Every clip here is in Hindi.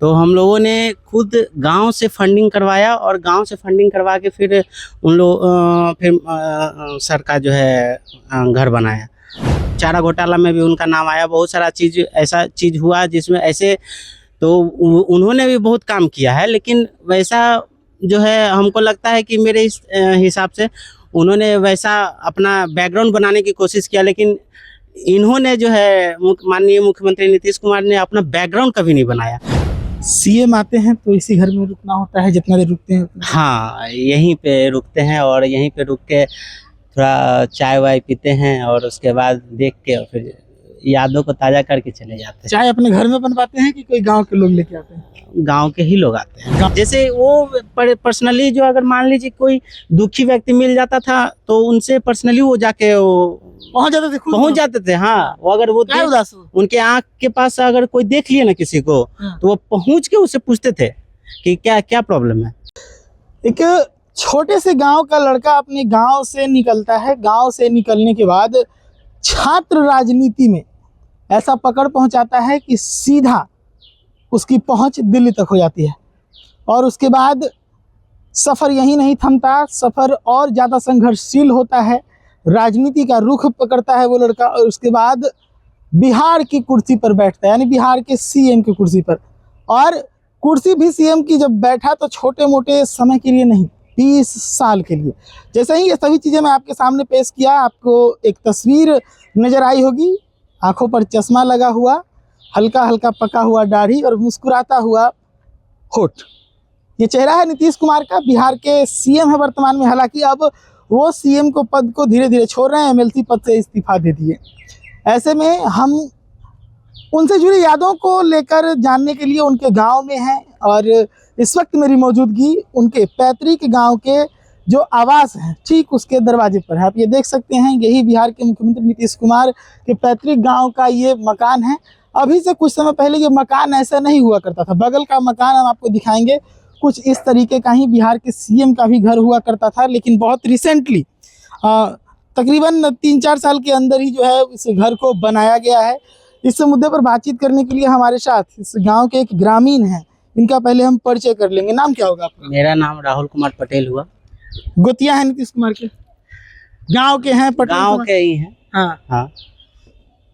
तो हम लोगों ने खुद गांव से फंडिंग करवाया और गांव से फंडिंग करवा के फिर उन लोग सर का जो है घर बनाया। चारा घोटाला में भी उनका नाम आया, बहुत सारा चीज़ ऐसा चीज़ हुआ जिसमें ऐसे तो उन्होंने भी बहुत काम किया है, लेकिन वैसा जो है हमको लगता है कि मेरे इस हिसाब से उन्होंने वैसा अपना बैकग्राउंड बनाने की कोशिश किया, लेकिन इन्होंने जो है माननीय मुख्यमंत्री नीतीश कुमार ने अपना बैकग्राउंड कभी नहीं बनाया। सीएम आते हैं तो इसी घर में रुकना होता है, जितना देर रुकते हैं हाँ, यहीं पे रुकते हैं और यहीं पे रुक के थोड़ा चाय वाय पीते हैं और उसके बाद देख के और फिर यादों को ताज़ा करके चले जाते हैं। चाय अपने घर में बनवाते हैं कि कोई गांव के लोग लेके आते हैं? गांव के ही लोग आते हैं। जैसे वो पर्सनली जो अगर मान लीजिए कोई दुखी व्यक्ति मिल जाता था तो उनसे पर्सनली वो जाके वो पहुंच जाते थे। हाँ, वो अगर वो उनके आँख के पास अगर कोई देख लिया ना किसी को, तो वो पहुंच के उससे पूछते थे कि क्या क्या प्रॉब्लम है। एक छोटे से गांव का लड़का अपने गांव से निकलता है, गांव से निकलने के बाद छात्र राजनीति में ऐसा पकड़ पहुंचाता है कि सीधा उसकी पहुंच दिल्ली तक हो जाती है। और उसके बाद सफ़र यहीं नहीं थमता, सफ़र और ज़्यादा संघर्षशील होता है, राजनीति का रुख पकड़ता है वो लड़का और उसके बाद बिहार की कुर्सी पर बैठता है, यानी बिहार के सीएम की कुर्सी पर। और कुर्सी भी सीएम की जब बैठा तो छोटे मोटे समय के लिए नहीं, 20 साल के लिए। जैसे ही ये सभी चीज़ें मैं आपके सामने पेश किया, आपको एक तस्वीर नज़र आई होगी, आंखों पर चश्मा लगा हुआ, हल्का हल्का पका हुआ दाढ़ी और मुस्कुराता हुआ होठ। ये चेहरा है नीतीश कुमार का, बिहार के सीएम है वर्तमान में। हालांकि अब वो सीएम को पद को धीरे धीरे छोड़ रहे हैं, एमएलसी पद से इस्तीफा दे दिए। ऐसे में हम उनसे जुड़ी यादों को लेकर जानने के लिए उनके गांव में हैं और इस वक्त मेरी मौजूदगी उनके पैतृक गांव के जो आवास है ठीक उसके दरवाजे पर है। आप ये देख सकते हैं, यही बिहार के मुख्यमंत्री नीतीश कुमार के पैतृक गांव का ये मकान है। अभी से कुछ समय पहले ये मकान ऐसा नहीं हुआ करता था। बगल का मकान हम आपको दिखाएंगे, कुछ इस तरीके का ही बिहार के सीएम का भी घर हुआ करता था, लेकिन बहुत रिसेंटली तकरीबन 3-4 साल के अंदर ही जो है इस घर को बनाया गया है। इस मुद्दे पर बातचीत करने के लिए हमारे साथ इस गांव के एक ग्रामीण हैं, इनका पहले हम परिचय कर लेंगे। नाम क्या होगा आपका? मेरा नाम राहुल कुमार पटेल हुआ। गोतिया है नीतीश कुमार के? गांव के हैं? गांव के ही हैं। हाँ हाँ,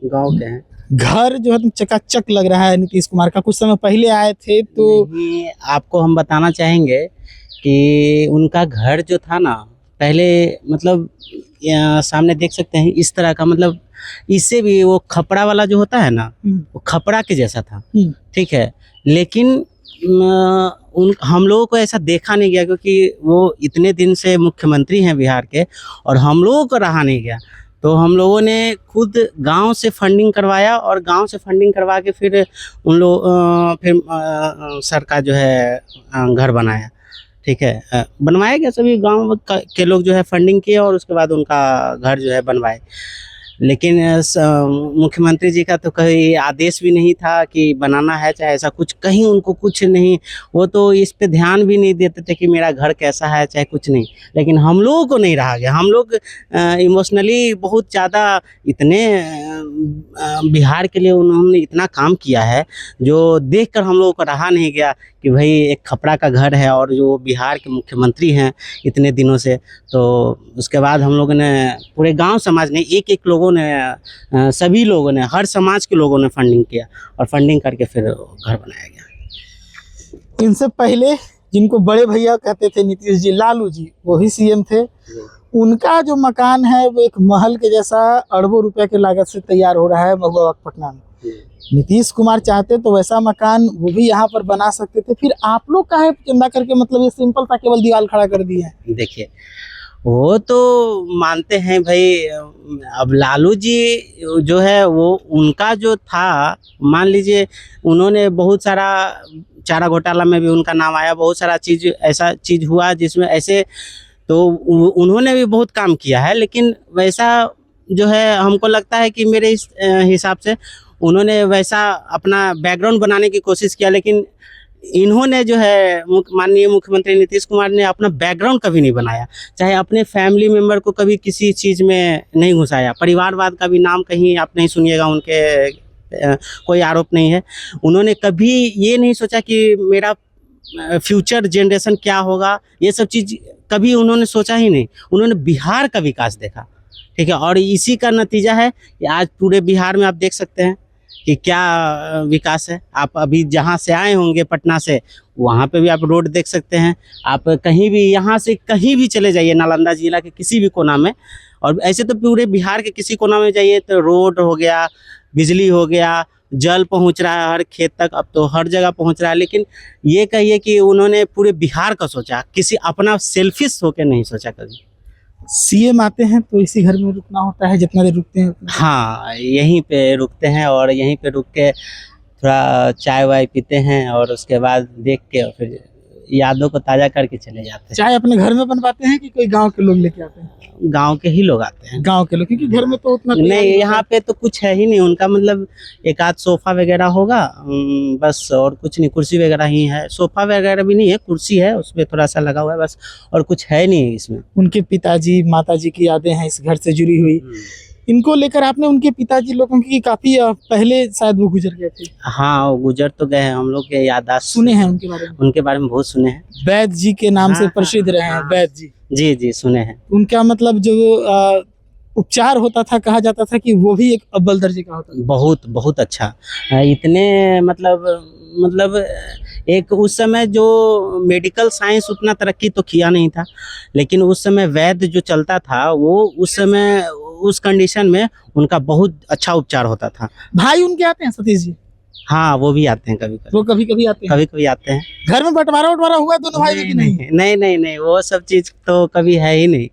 गांव के हैं। घर जो है चकाचक लग रहा है नीतीश कुमार का। कुछ समय पहले आए थे तो आपको हम बताना चाहेंगे कि उनका घर जो था ना, पहले मतलब सामने देख सकते हैं इस तरह का, मतलब इससे भी वो खपड़ा वाला जो होता है ना, वो खपड़ा के जैसा था। ठीक है, लेकिन हम लोगों को ऐसा देखा नहीं गया क्योंकि वो इतने दिन से मुख्यमंत्री हैं बिहार के और हम लोगों को रहा नहीं गया। तो हम लोगों ने खुद गांव से फंडिंग करवाया और गांव से फंडिंग करवा के फिर उन लोग सर का जो है घर बनाया। ठीक है, बनवाया गया, सभी गांव के लोग जो है फंडिंग किए और उसके बाद उनका घर जो है बनवाए। लेकिन मुख्यमंत्री जी का तो कहीं आदेश भी नहीं था कि बनाना है, चाहे ऐसा कुछ कहीं उनको कुछ नहीं, वो तो इस पे ध्यान भी नहीं देते थे कि मेरा घर कैसा है, चाहे कुछ नहीं। लेकिन हम लोगों को नहीं रहा गया, हम लोग इमोशनली बहुत ज़्यादा इतने बिहार के लिए उन्होंने इतना काम किया है जो देखकर हम लोगों को रहा नहीं गया कि भाई एक खपड़ा का घर है और जो बिहार के मुख्यमंत्री हैं इतने दिनों से। तो उसके बाद हम लोगों ने पूरे गांव समाज ने एक लोगों ने सभी लोगों ने, हर समाज के लोगों ने फंडिंग किया और फंडिंग करके फिर घर बनाया गया। इनसे पहले जिनको बड़े भैया कहते थे नीतीश जी, लालू जी, वही सीएम थे। उनका जो मकान है वो एक महल के जैसा अरबों रुपए के लागत से तैयार हो रहा है महुआ पटना में। नीतीश कुमार चाहते तो वैसा मकान वो भी यहाँ पर बना सकते थे, फिर आप लोग का है चंदा करके मतलब ये सिंपल था, केवल दीवार खड़ा कर दिए हैं। देखिए, वो तो मानते हैं भाई, अब लालू जी जो है वो उनका जो था, मान लीजिए उन्होंने बहुत सारा चारा घोटाला में भी उनका नाम आया, बहुत सारा चीज़ ऐसा चीज़ हुआ जिसमें ऐसे तो उन्होंने भी बहुत काम किया है। लेकिन वैसा जो है हमको लगता है कि मेरे इस हिसाब से उन्होंने वैसा अपना बैकग्राउंड बनाने की कोशिश किया, लेकिन इन्होंने जो है माननीय मुख्यमंत्री नीतीश कुमार ने अपना बैकग्राउंड कभी नहीं बनाया, चाहे अपने फैमिली मेम्बर को कभी किसी चीज़ में नहीं घुसाया। परिवारवाद का भी नाम कहीं आप नहीं सुनिएगा उनके कोई आरोप नहीं है। उन्होंने कभी ये नहीं सोचा कि मेरा फ्यूचर जनरेशन क्या होगा, ये सब चीज़ कभी उन्होंने सोचा ही नहीं। उन्होंने बिहार का विकास देखा, ठीक है, और इसी का नतीजा है कि आज पूरे बिहार में आप देख सकते हैं कि क्या विकास है। आप अभी जहाँ से आए होंगे पटना से, वहाँ पे भी आप रोड देख सकते हैं। आप कहीं भी यहाँ से कहीं भी चले जाइए नालंदा जिला के किसी भी कोना में, और ऐसे तो पूरे बिहार के किसी कोना में जाइए तो रोड हो गया, बिजली हो गया, जल पहुँच रहा है हर खेत तक, अब तो हर जगह पहुँच रहा है। लेकिन ये कहिए कि उन्होंने पूरे बिहार का सोचा, किसी अपना सेल्फिश होकर नहीं सोचा कभी। सीएम आते हैं तो इसी घर में रुकना होता है, जितना देर रुकते हैं हाँ, यहीं पे रुकते हैं और यहीं पे रुक के थोड़ा चाय वाय पीते हैं और उसके बाद देख के और फिर यादों को ताज़ा करके चले जाते चाय अपने घर में बनवाते हैं कि कोई गांव के लोग लेके आते हैं? हैं। गांव के ही लोग आते हैं। गांव के लोग, क्योंकि घर में तो उतना कोई नहीं, यहाँ पे तो कुछ है ही नहीं उनका, मतलब एक आध सोफा वगैरह होगा, बस, और कुछ नहीं। कुर्सी वगैरह ही है, सोफा वगैरह भी नहीं है, कुर्सी है, उसमें थोड़ा सा लगा हुआ है बस, और कुछ है नहीं इसमें। उनके पिताजी माताजी की यादें हैं इस घर से जुड़ी हुई। इनको लेकर आपने उनके पिताजी लोगों की काफी पहले शायद वो गुजर गए थे। हाँ, वो गुजर तो गए हैं, हम लोग के याददाश्त सुने हैं उनके बारे में? उनके बारे में बहुत सुने हैं। वैद्य जी के नाम से हाँ, प्रसिद्ध रहे हैं, हाँ। वैद्य जी। जी जी, सुने हैं। उनका मतलब जो उपचार होता था, कहा जाता था कि वो भी एक अव्वल दर्जे का होता था। बहुत बहुत अच्छा। इतने मतलब एक उस समय जो मेडिकल साइंस उतना तरक्की तो किया नहीं था, लेकिन उस समय वैद्य जो चलता था वो उस समय उस कंडीशन में उनका बहुत अच्छा उपचार होता था। भाई उनके आते हैं सतीश जी? हाँ, वो भी आते हैं कभी कभी। वो कभी कभी आते हैं? कभी कभी आते हैं। घर में बंटवारा हुआ दोनों भाई में कि नहीं? नहीं नहीं नहीं, वो सब चीज तो कभी है ही नहीं।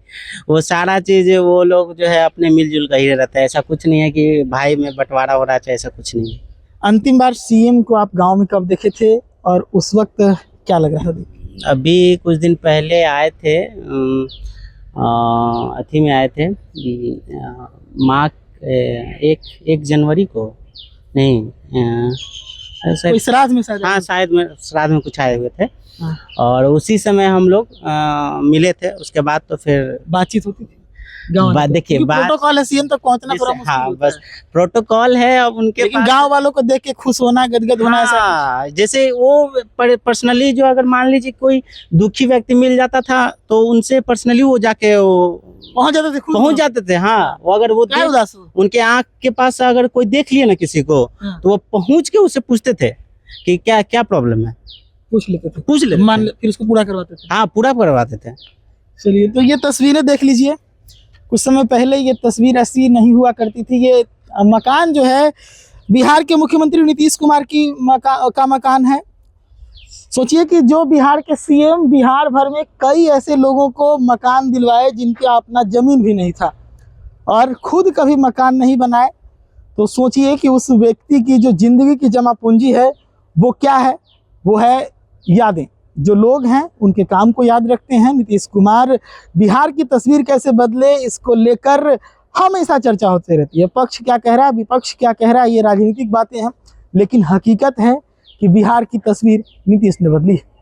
वो सारा चीज वो लोग जो है अपने मिलजुल कर ही रहता है। ऐसा कुछ नहीं है कि भाई में बंटवारा हो रहा है, ऐसा कुछ नहीं है। अंतिम बार सीएम को आप गांव में कब देखे थे और उस वक्त क्या लग रहा था? अभी कुछ दिन पहले आए थे, अथी में आए थे, माँ, 1 जनवरी को, नहीं, कोई श्राद्ध में शायद? हाँ, शायद में श्राद्ध में कुछ आए हुए थे। हाँ। और उसी समय हम लोग मिले थे। उसके बाद तो फिर बातचीत होती थी गाँव में? देखिए, प्रोटोकॉल है, सीएम तक पहुंचना थोड़ा मुश्किल हाँ, होता बस है। प्रोटोकॉल है अब उनके लेकिन पास। गांव वालों को देख के खुश होना, गदगद होना, ऐसा हाँ, जैसे वो पर्सनली जो अगर मान लीजिए कोई दुखी व्यक्ति मिल जाता था तो उनसे पर्सनली वो जाके वो पहुंच जाते थे, खुद पहुंच जाते थे। हाँ, वो अगर वो क्या उदास हो? उनके आँख के पास अगर कोई देख लिया ना किसी को, हाँ। तो वो पहुंच के उससे पूछते थे कि क्या क्या प्रॉब्लम है, पूछ लेते थे, पूछ लेते थे। फिर उसको पूरा करवाते थे। हाँ, पूरा करवाते थे। चलिए, तो ये तस्वीरें देख लीजिए। कुछ समय पहले ये तस्वीर ऐसी नहीं हुआ करती थी। ये मकान जो है बिहार के मुख्यमंत्री नीतीश कुमार की मकान है। सोचिए कि जो बिहार के सीएम बिहार भर में कई ऐसे लोगों को मकान दिलवाए जिनके अपना जमीन भी नहीं था और खुद कभी मकान नहीं बनाए। तो सोचिए कि उस व्यक्ति की जो जिंदगी की जमा पूंजी है वो क्या है? वो है यादें। जो लोग हैं उनके काम को याद रखते हैं। नीतीश कुमार बिहार की तस्वीर कैसे बदले, इसको लेकर हमेशा चर्चा होती रहती है। पक्ष क्या कह रहा है, विपक्ष क्या कह रहा है, ये राजनीतिक बातें हैं, लेकिन हकीकत है कि बिहार की तस्वीर नीतीश ने बदली है।